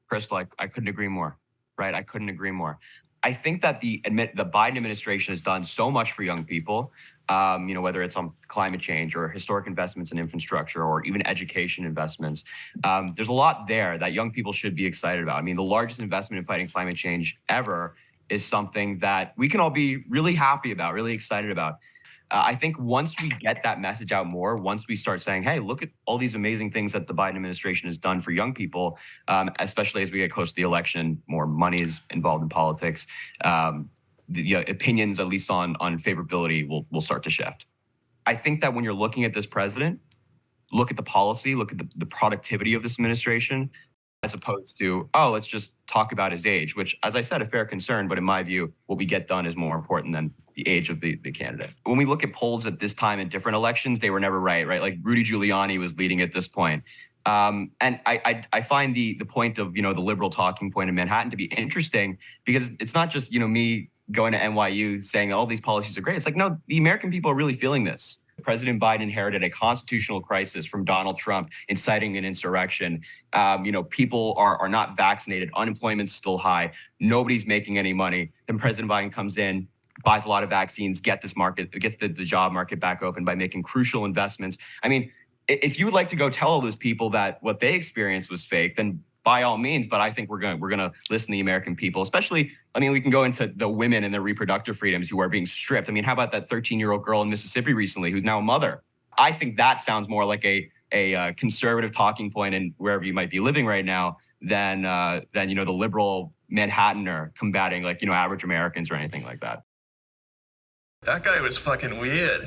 Crystal, I couldn't agree more, right? I couldn't agree more. I think that the Biden administration has done so much for young people, whether it's on climate change or historic investments in infrastructure or even education investments. There's a lot there that young people should be excited about. I mean, the largest investment in fighting climate change ever is something that we can all be really happy about, really excited about. I think once we get that message out more, once we start saying, hey, look at all these amazing things that the Biden administration has done for young people, especially as we get close to the election, more money is involved in politics. The opinions, at least on favorability, will start to shift. I think that when you're looking at this president, look at the policy, look at the productivity of this administration, as opposed to, oh, let's just talk about his age, which, as I said, a fair concern. But in my view, what we get done is more important than the age of the candidate. When we look at polls at this time in different elections, they were never right? Like Rudy Giuliani was leading at this point. And I find the point of, the liberal talking point in Manhattan to be interesting, because it's not just, me going to NYU saying all these policies are great. It's like, no, the American people are really feeling this. President Biden inherited a constitutional crisis from Donald Trump inciting an insurrection. People are not vaccinated. Unemployment's still high. Nobody's making any money. Then President Biden comes in, buys a lot of vaccines, gets the job market back open by making crucial investments. I mean, if you would like to go tell all those people that what they experienced was fake, then by all means. But I think we're gonna listen to the American people, especially. I mean, we can go into the women and their reproductive freedoms who are being stripped. I mean, how about that 13-year-old girl in Mississippi recently who's now a mother? I think that sounds more like a conservative talking point, and wherever you might be living right now, than the liberal Manhattaner combating average Americans or anything like that. That guy was fucking weird.